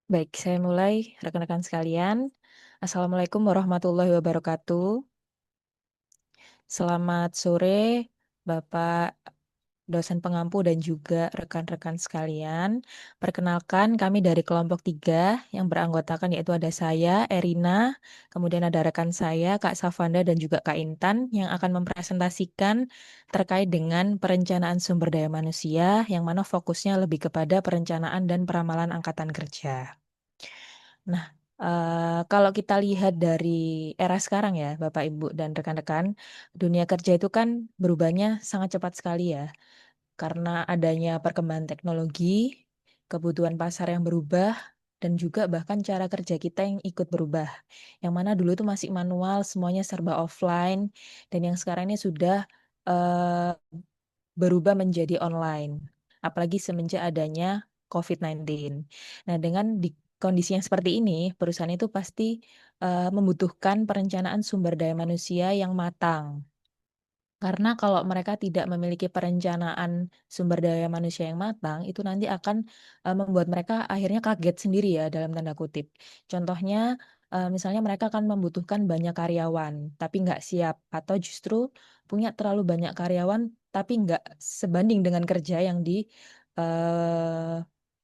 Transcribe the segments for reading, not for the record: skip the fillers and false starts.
Baik, saya mulai, rekan-rekan sekalian. Assalamualaikum warahmatullahi wabarakatuh. Selamat sore, Bapak dosen pengampu dan juga rekan-rekan sekalian. Perkenalkan, kami dari kelompok 3 yang beranggotakan yaitu ada saya, Erina, kemudian ada rekan saya, Kak Safanda dan juga Kak Intan yang akan mempresentasikan terkait dengan perencanaan sumber daya manusia yang mana fokusnya lebih kepada perencanaan dan peramalan angkatan kerja. Nah, kalau kita lihat dari era sekarang ya, Bapak, Ibu, dan rekan-rekan, dunia kerja itu kan berubahnya sangat cepat sekali ya, karena adanya perkembangan teknologi, kebutuhan pasar yang berubah, dan juga bahkan cara kerja kita yang ikut berubah. Yang mana dulu itu masih manual, semuanya serba offline, dan yang sekarang ini sudah eee, berubah menjadi online, apalagi semenjak adanya COVID-19. Nah, dengan di kondisi yang seperti ini, perusahaan itu pasti, membutuhkan perencanaan sumber daya manusia yang matang. Karena kalau mereka tidak memiliki perencanaan sumber daya manusia yang matang, itu nanti akan, membuat mereka akhirnya kaget sendiri ya, dalam tanda kutip. Contohnya, misalnya mereka akan membutuhkan banyak karyawan, tapi nggak siap, atau justru punya terlalu banyak karyawan, tapi nggak sebanding dengan kerja yang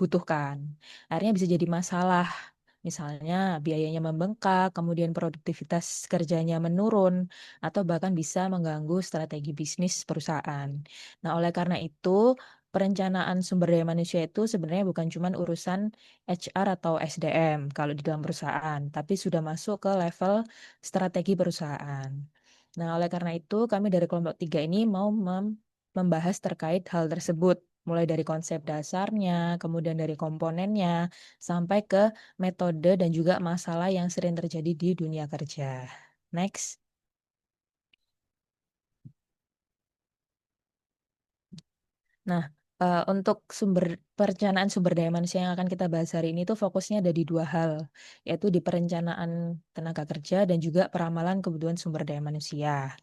butuhkan. Akhirnya bisa jadi masalah. Misalnya biayanya membengkak, kemudian produktivitas kerjanya menurun, atau bahkan bisa mengganggu strategi bisnis perusahaan. Nah, oleh karena itu, perencanaan sumber daya manusia itu sebenarnya bukan cuma urusan HR atau SDM kalau di dalam perusahaan, tapi sudah masuk ke level strategi perusahaan. Nah, oleh karena itu, kami dari kelompok 3 ini mau membahas terkait hal tersebut, mulai dari konsep dasarnya, kemudian dari komponennya, sampai ke metode dan juga masalah yang sering terjadi di dunia kerja. Next. Nah, untuk perencanaan sumber daya manusia yang akan kita bahas hari ini tuh fokusnya ada di 2 hal, yaitu di perencanaan tenaga kerja dan juga peramalan kebutuhan sumber daya manusia.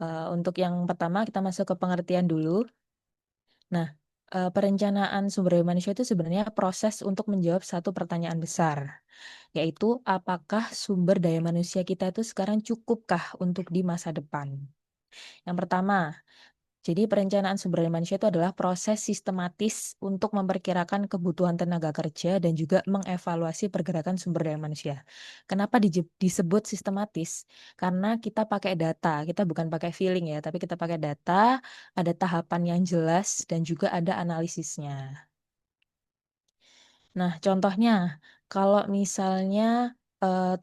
Untuk yang pertama kita masuk ke pengertian dulu. Nah, perencanaan sumber daya manusia itu sebenarnya proses untuk menjawab satu pertanyaan besar, yaitu apakah sumber daya manusia kita itu sekarang cukupkah untuk di masa depan? Yang pertama, jadi perencanaan sumber daya manusia itu adalah proses sistematis untuk memperkirakan kebutuhan tenaga kerja dan juga mengevaluasi pergerakan sumber daya manusia. Kenapa disebut sistematis? Karena kita pakai data, kita bukan pakai feeling ya, tapi kita pakai data, ada tahapan yang jelas dan juga ada analisisnya. Nah, contohnya kalau misalnya,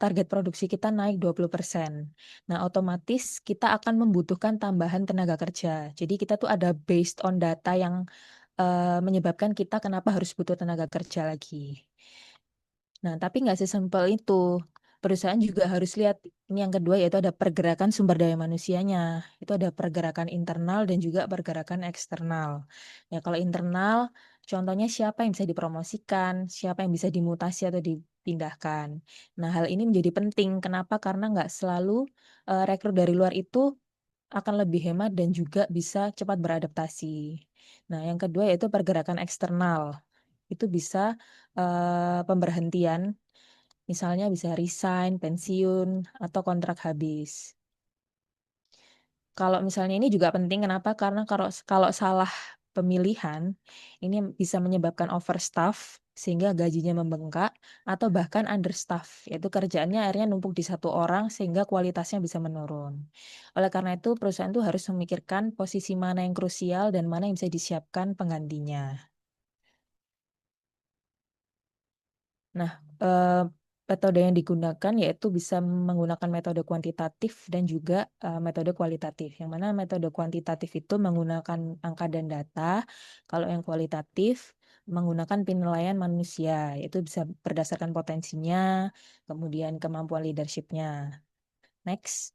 target produksi kita naik 20%. Nah, otomatis kita akan membutuhkan tambahan tenaga kerja. Jadi kita tuh ada based on data yang, menyebabkan kita kenapa harus butuh tenaga kerja lagi. Nah, tapi nggak sesimpel itu. Perusahaan juga harus lihat ini yang kedua, yaitu ada pergerakan sumber daya manusianya. Itu ada pergerakan internal dan juga pergerakan eksternal. Ya, kalau internal, contohnya siapa yang bisa dipromosikan, siapa yang bisa dimutasi atau dipindahkan. Nah, hal ini menjadi penting. Kenapa? Karena nggak selalu rekrut dari luar itu akan lebih hemat dan juga bisa cepat beradaptasi. Nah, yang kedua yaitu pergerakan eksternal. Itu bisa pemberhentian, misalnya bisa resign, pensiun, atau kontrak habis. Kalau misalnya ini juga penting kenapa? Karena kalau salah pemilihan, ini bisa menyebabkan overstaff sehingga gajinya membengkak atau bahkan understaff, yaitu kerjaannya akhirnya numpuk di satu orang sehingga kualitasnya bisa menurun. Oleh karena itu perusahaan tuh harus memikirkan posisi mana yang krusial dan mana yang bisa disiapkan penggantinya. Nah, metode yang digunakan yaitu bisa menggunakan metode kuantitatif dan juga, metode kualitatif. Yang mana metode kuantitatif itu menggunakan angka dan data, kalau yang kualitatif menggunakan penilaian manusia, yaitu bisa berdasarkan potensinya, kemudian kemampuan leadership-nya. Next.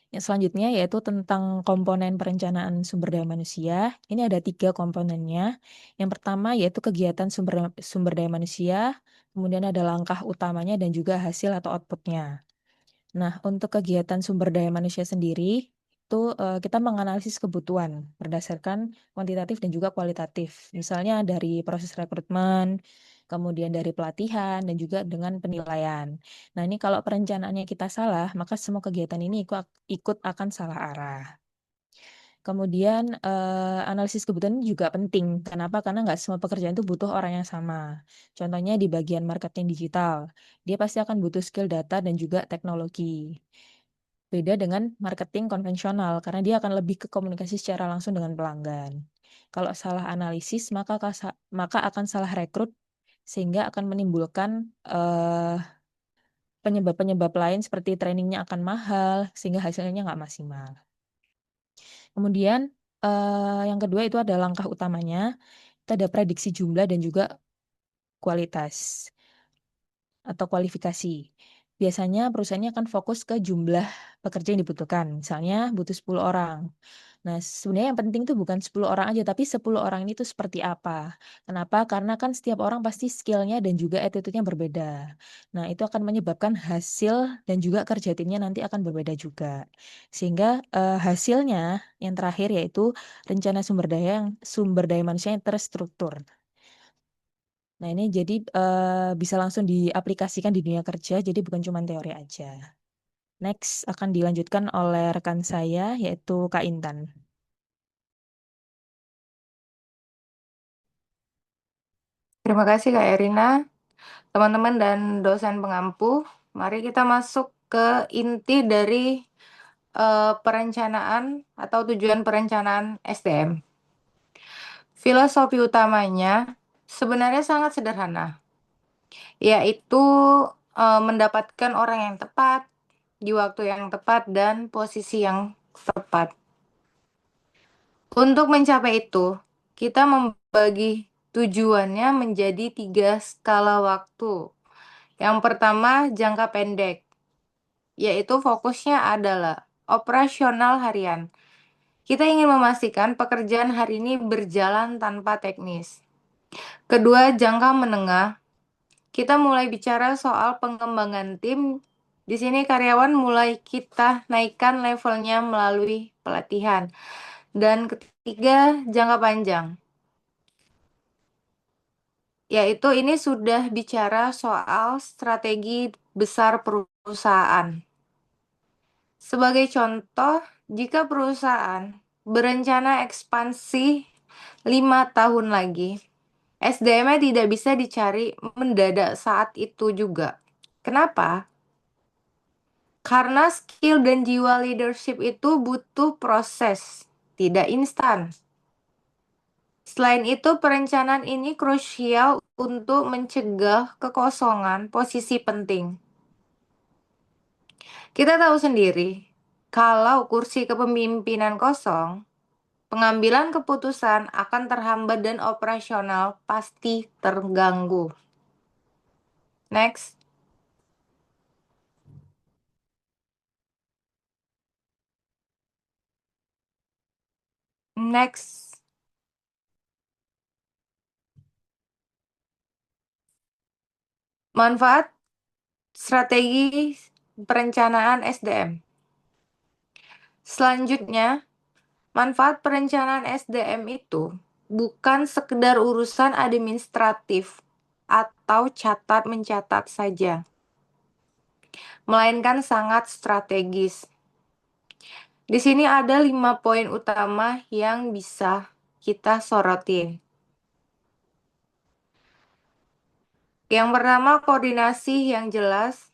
Yang selanjutnya yaitu tentang komponen perencanaan sumber daya manusia. Ini ada 3 komponennya. Yang pertama yaitu kegiatan sumber daya manusia, kemudian ada langkah utamanya dan juga hasil atau output-nya. Nah, untuk kegiatan sumber daya manusia sendiri, itu kita menganalisis kebutuhan berdasarkan kuantitatif dan juga kualitatif. Misalnya dari proses rekrutmen, kemudian dari pelatihan, dan juga dengan penilaian. Nah, ini kalau perencanaannya kita salah, maka semua kegiatan ini ikut akan salah arah. Kemudian analisis kebutuhan juga penting. Kenapa? Karena nggak semua pekerjaan itu butuh orang yang sama. Contohnya di bagian marketing digital, dia pasti akan butuh skill data dan juga teknologi. Beda dengan marketing konvensional, karena dia akan lebih ke komunikasi secara langsung dengan pelanggan. Kalau salah analisis, maka akan salah rekrut, sehingga akan menimbulkan penyebab-penyebab lain seperti trainingnya akan mahal, sehingga hasilnya nggak maksimal. Kemudian yang kedua itu ada langkah utamanya, itu ada prediksi jumlah dan juga kualitas atau kualifikasi. Biasanya perusahaannya akan fokus ke jumlah pekerja yang dibutuhkan. Misalnya butuh 10 orang. Nah, sebenarnya yang penting itu bukan 10 orang aja, tapi 10 orang ini tuh seperti apa. Kenapa? Karena kan setiap orang pasti skillnya dan juga attitude-nya berbeda. Nah, itu akan menyebabkan hasil dan juga kerja timnya nanti akan berbeda juga. Sehingga hasilnya yang terakhir yaitu rencana sumber daya manusia yang terstruktur. Nah, ini jadi bisa langsung diaplikasikan di dunia kerja, jadi bukan cuma teori aja. Next akan dilanjutkan oleh rekan saya, yaitu Kak Intan. Terima kasih Kak Erina, teman-teman dan dosen pengampu. Mari kita masuk ke inti dari perencanaan atau tujuan perencanaan SDM. Filosofi utamanya sebenarnya sangat sederhana, yaitu mendapatkan orang yang tepat, di waktu yang tepat, dan posisi yang tepat. Untuk mencapai itu, kita membagi tujuannya menjadi 3 skala waktu. Yang pertama, jangka pendek, yaitu fokusnya adalah operasional harian. Kita ingin memastikan pekerjaan hari ini berjalan tanpa teknis. Kedua, jangka menengah. Kita mulai bicara soal pengembangan tim. Di sini karyawan mulai kita naikkan levelnya melalui pelatihan. Dan ketiga, jangka panjang, yaitu ini sudah bicara soal strategi besar perusahaan. Sebagai contoh, jika perusahaan berencana ekspansi 5 tahun lagi, SDM-nya tidak bisa dicari mendadak saat itu juga. Kenapa? Karena skill dan jiwa leadership itu butuh proses, tidak instan. Selain itu, perencanaan ini krusial untuk mencegah kekosongan posisi penting. Kita tahu sendiri, kalau kursi kepemimpinan kosong, pengambilan keputusan akan terhambat dan operasional pasti terganggu. Next. Next. Manfaat strategi perencanaan SDM. Selanjutnya, manfaat perencanaan SDM itu bukan sekedar urusan administratif atau catat-mencatat saja, melainkan sangat strategis. Di sini ada 5 poin utama yang bisa kita soroti. Yang pertama, koordinasi yang jelas.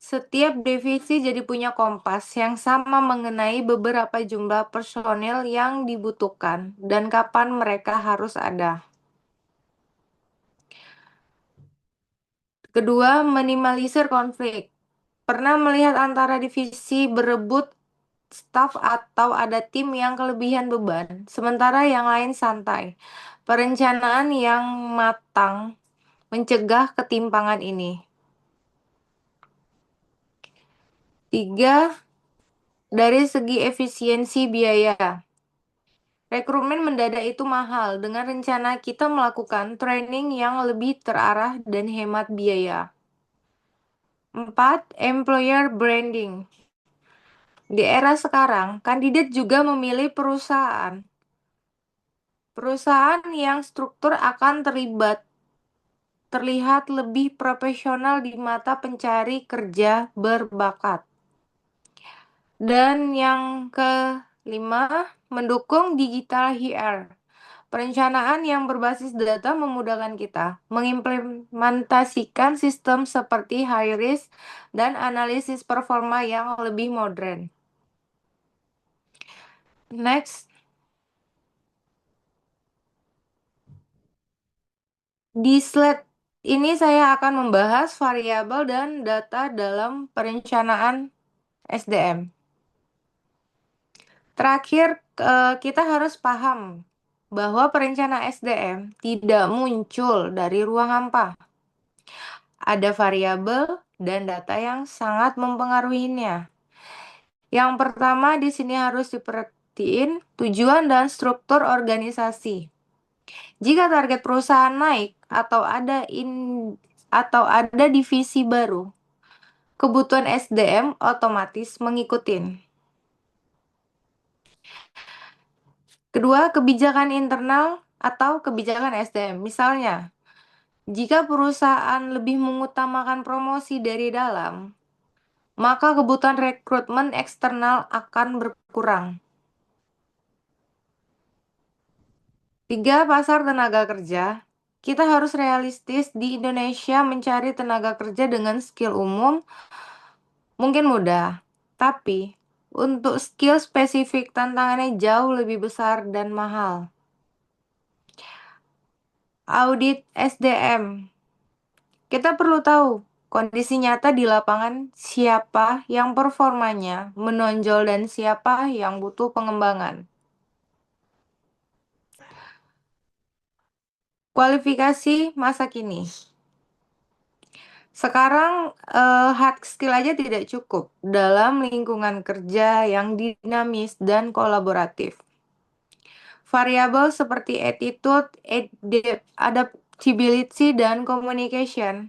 Setiap divisi jadi punya kompas yang sama mengenai beberapa jumlah personil yang dibutuhkan dan kapan mereka harus ada. Kedua, minimalisir konflik. Pernah melihat antara divisi berebut staf atau ada tim yang kelebihan beban, sementara yang lain santai. Perencanaan yang matang mencegah ketimpangan ini. Tiga, dari segi efisiensi biaya. Rekrutmen mendadak itu mahal. Dengan rencana kita melakukan training yang lebih terarah dan hemat biaya. 4, employer branding. Di era sekarang, kandidat juga memilih perusahaan. Perusahaan yang struktur akan terlihat lebih profesional di mata pencari kerja berbakat. Dan yang kelima, mendukung digital HR. Perencanaan yang berbasis data memudahkan kita mengimplementasikan sistem seperti high risk dan analisis performa yang lebih modern. Next, di slide ini saya akan membahas variabel dan data dalam perencanaan SDM. Terakhir, kita harus paham bahwa perencana SDM tidak muncul dari ruang hampa. Ada variabel dan data yang sangat mempengaruhinya. Yang pertama di sini harus diperhatiin tujuan dan struktur organisasi. Jika target perusahaan naik atau ada divisi baru, kebutuhan SDM otomatis mengikuti. Kedua, kebijakan internal atau kebijakan SDM. Misalnya, jika perusahaan lebih mengutamakan promosi dari dalam, maka kebutuhan rekrutmen eksternal akan berkurang. Tiga, pasar tenaga kerja. Kita harus realistis di Indonesia mencari tenaga kerja dengan skill umum mungkin mudah, tapi untuk skill spesifik tantangannya jauh lebih besar dan mahal. Audit SDM. Kita perlu tahu kondisi nyata di lapangan siapa yang performanya menonjol dan siapa yang butuh pengembangan. Kualifikasi masa kini. Sekarang hard skill aja tidak cukup dalam lingkungan kerja yang dinamis dan kolaboratif. Variabel seperti attitude, adaptability, dan communication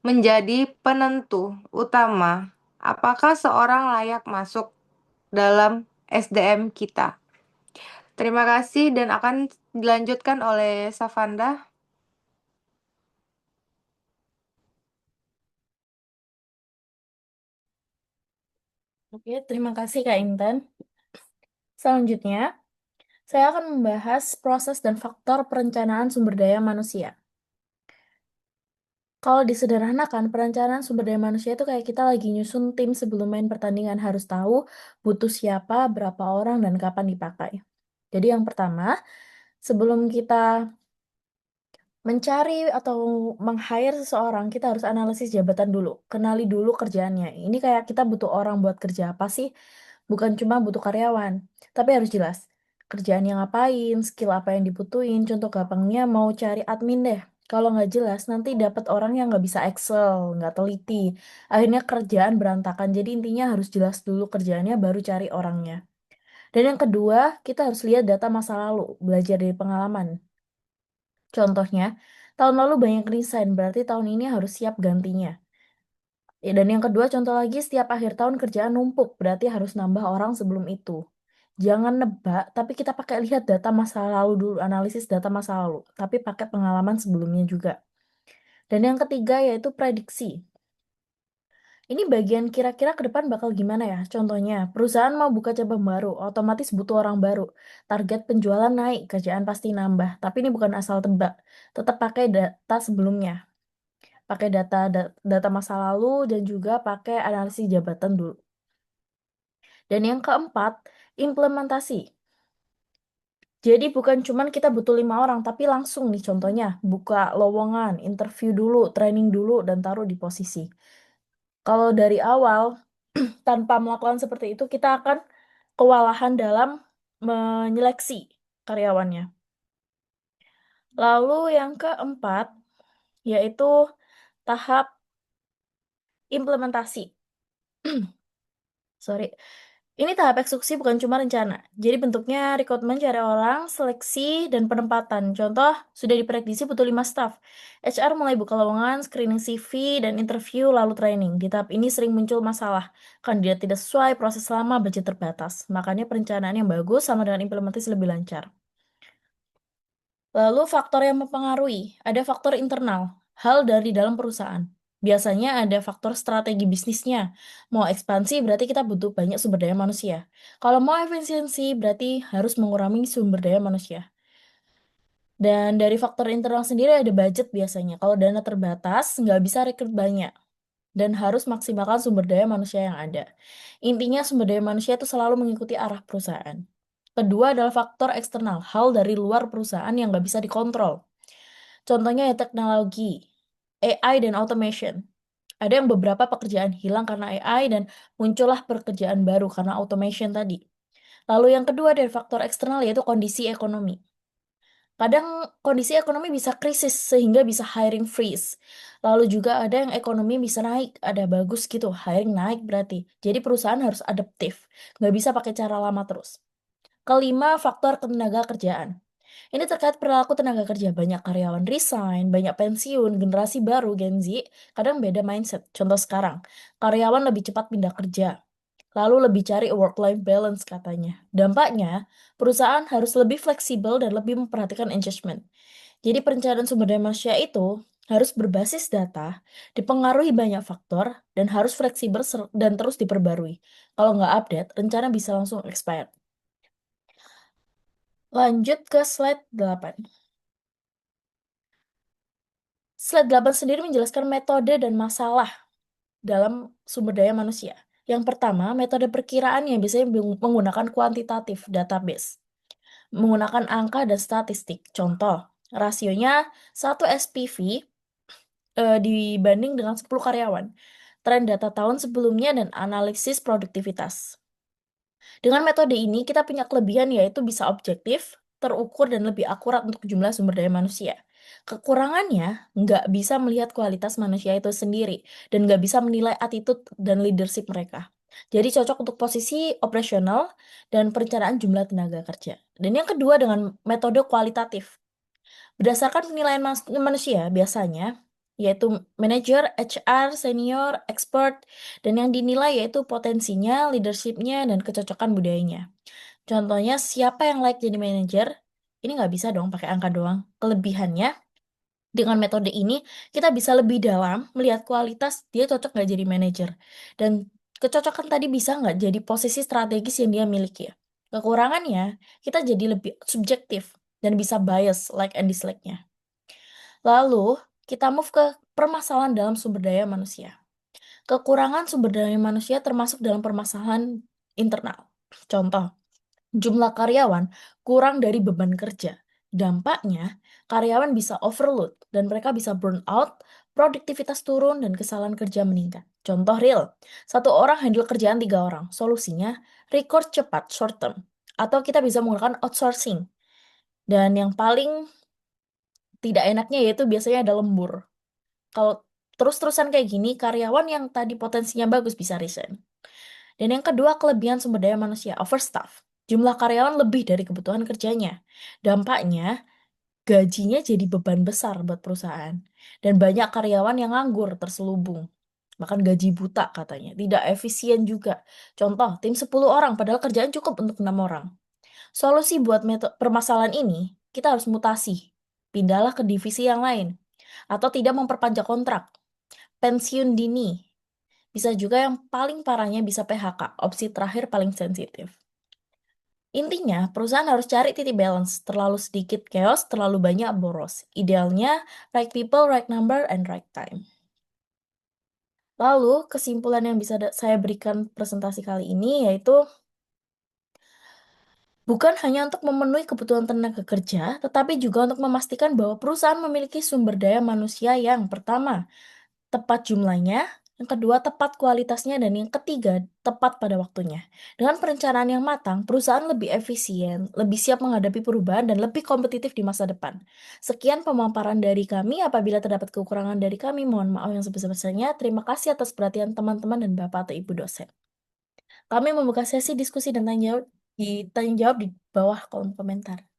menjadi penentu utama apakah seorang layak masuk dalam SDM kita. Terima kasih dan akan dilanjutkan oleh Savanda. Oke, terima kasih Kak Intan. Selanjutnya, saya akan membahas proses dan faktor perencanaan sumber daya manusia. Kalau disederhanakan, perencanaan sumber daya manusia itu kayak kita lagi nyusun tim sebelum main pertandingan, harus tahu butuh siapa, berapa orang, dan kapan dipakai. Jadi yang pertama, sebelum kita mencari atau meng-hire seseorang, kita harus analisis jabatan dulu. Kenali dulu kerjaannya. Ini kayak kita butuh orang buat kerja apa sih? Bukan cuma butuh karyawan, tapi harus jelas. Kerjaannya ngapain, skill apa yang dibutuhin. Contoh gampangnya mau cari admin deh. Kalau nggak jelas, nanti dapat orang yang nggak bisa Excel, nggak teliti. Akhirnya kerjaan berantakan. Jadi intinya harus jelas dulu kerjaannya, baru cari orangnya. Dan yang kedua, kita harus lihat data masa lalu, belajar dari pengalaman. Contohnya, tahun lalu banyak resign, berarti tahun ini harus siap gantinya. Ya, dan yang kedua, contoh lagi, setiap akhir tahun kerjaan numpuk, berarti harus nambah orang sebelum itu. Jangan nebak, tapi kita pakai lihat data masa lalu dulu, analisis data masa lalu, tapi pakai pengalaman sebelumnya juga. Dan yang ketiga yaitu prediksi. Ini bagian kira-kira ke depan bakal gimana ya? Contohnya, perusahaan mau buka cabang baru, otomatis butuh orang baru. Target penjualan naik, kerjaan pasti nambah. Tapi ini bukan asal tebak, tetap pakai data sebelumnya. Pakai data masa lalu dan juga pakai analisis jabatan dulu. Dan yang keempat, implementasi. Jadi bukan cuman kita butuh 5 orang, tapi langsung nih contohnya, buka lowongan, interview dulu, training dulu, dan taruh di posisi. Kalau dari awal, tanpa melakukan seperti itu, kita akan kewalahan dalam menyeleksi karyawannya. Lalu yang keempat, yaitu tahap implementasi. Sorry. Ini tahap eksekusi bukan cuma rencana. Jadi bentuknya rekrutmen cari orang, seleksi, dan penempatan. Contoh, sudah diprediksi butuh 5 staff. HR mulai buka lowongan, screening CV, dan interview, lalu training. Di tahap ini sering muncul masalah. Kandidat tidak sesuai, proses lama, budget terbatas. Makanya perencanaan yang bagus sama dengan implementasi lebih lancar. Lalu faktor yang mempengaruhi, ada faktor internal, hal dari dalam perusahaan. Biasanya ada faktor strategi bisnisnya. Mau ekspansi berarti kita butuh banyak sumber daya manusia. Kalau mau efisiensi berarti harus mengurangi sumber daya manusia. Dan dari faktor internal sendiri ada budget biasanya. Kalau dana terbatas, nggak bisa rekrut banyak. Dan harus maksimalkan sumber daya manusia yang ada. Intinya sumber daya manusia itu selalu mengikuti arah perusahaan. Kedua adalah faktor eksternal, hal dari luar perusahaan yang nggak bisa dikontrol. Contohnya ya teknologi, AI dan automation. Ada yang beberapa pekerjaan hilang karena AI dan muncullah pekerjaan baru karena automation tadi. Lalu yang kedua dari faktor eksternal yaitu kondisi ekonomi. Kadang kondisi ekonomi bisa krisis sehingga bisa hiring freeze. Lalu juga ada yang ekonomi bisa naik, ada bagus gitu, hiring naik berarti. Jadi perusahaan harus adaptif, nggak bisa pakai cara lama terus. Kelima, faktor tenaga kerjaan. Ini terkait perilaku tenaga kerja. Banyak karyawan resign, banyak pensiun, generasi baru, Gen Z, kadang beda mindset. Contoh sekarang, karyawan lebih cepat pindah kerja, lalu lebih cari work-life balance katanya. Dampaknya, perusahaan harus lebih fleksibel dan lebih memperhatikan engagement. Jadi perencanaan sumber daya manusia itu harus berbasis data, dipengaruhi banyak faktor, dan harus fleksibel dan terus diperbarui. Kalau nggak update, rencana bisa langsung expired. Lanjut ke slide 8. Slide 8 sendiri menjelaskan metode dan masalah dalam sumber daya manusia. Yang pertama, metode perkiraan yang biasanya menggunakan kuantitatif database, menggunakan angka dan statistik. Contoh, rasionya 1 SPV dibanding dengan 10 karyawan, tren data tahun sebelumnya, dan analisis produktivitas. Dengan metode ini, kita punya kelebihan yaitu bisa objektif, terukur, dan lebih akurat untuk jumlah sumber daya manusia. Kekurangannya, nggak bisa melihat kualitas manusia itu sendiri, dan nggak bisa menilai attitude dan leadership mereka. Jadi cocok untuk posisi operasional dan perencanaan jumlah tenaga kerja. Dan yang kedua dengan metode kualitatif. Berdasarkan penilaian manusia biasanya, yaitu manajer, HR, senior, expert, dan yang dinilai yaitu potensinya, leadership-nya, dan kecocokan budayanya. Contohnya, siapa yang like jadi manajer? Ini nggak bisa dong pakai angka doang. Kelebihannya, dengan metode ini, kita bisa lebih dalam melihat kualitas dia cocok nggak jadi manajer. Dan kecocokan tadi bisa nggak jadi posisi strategis yang dia miliki. Kekurangannya, kita jadi lebih subjektif dan bisa bias like and dislike-nya. Lalu, kita move ke permasalahan dalam sumber daya manusia. Kekurangan sumber daya manusia termasuk dalam permasalahan internal. Contoh, jumlah karyawan kurang dari beban kerja. Dampaknya, karyawan bisa overload dan mereka bisa burn out, produktivitas turun, dan kesalahan kerja meningkat. Contoh real, satu orang handle kerjaan 3 orang. Solusinya, record cepat, short term. Atau kita bisa menggunakan outsourcing. Dan yang paling tidak enaknya yaitu biasanya ada lembur. Kalau terus-terusan kayak gini, karyawan yang tadi potensinya bagus bisa resign. Dan yang kedua, kelebihan sumber daya manusia, overstaff. Jumlah karyawan lebih dari kebutuhan kerjanya. Dampaknya, gajinya jadi beban besar buat perusahaan. Dan banyak karyawan yang nganggur, terselubung. Bahkan gaji buta katanya. Tidak efisien juga. Contoh, tim 10 orang, padahal kerjaan cukup untuk 6 orang. Solusi buat permasalahan ini, kita harus mutasi. Pindahlah ke divisi yang lain. Atau tidak memperpanjang kontrak. Pensiun dini. Bisa juga yang paling parahnya bisa PHK, opsi terakhir paling sensitif. Intinya, perusahaan harus cari titik balance, terlalu sedikit chaos, terlalu banyak boros. Idealnya, right people, right number, and right time. Lalu, kesimpulan yang bisa saya berikan presentasi kali ini yaitu bukan hanya untuk memenuhi kebutuhan tenaga kerja, tetapi juga untuk memastikan bahwa perusahaan memiliki sumber daya manusia yang pertama, tepat jumlahnya, yang kedua tepat kualitasnya, dan yang ketiga tepat pada waktunya. Dengan perencanaan yang matang, perusahaan lebih efisien, lebih siap menghadapi perubahan, dan lebih kompetitif di masa depan. Sekian pemaparan dari kami. Apabila terdapat kekurangan dari kami, mohon maaf yang sebesar-besarnya. Terima kasih atas perhatian teman-teman dan Bapak atau Ibu dosen. Kami membuka sesi diskusi dan tanya jawab di bawah kolom komentar.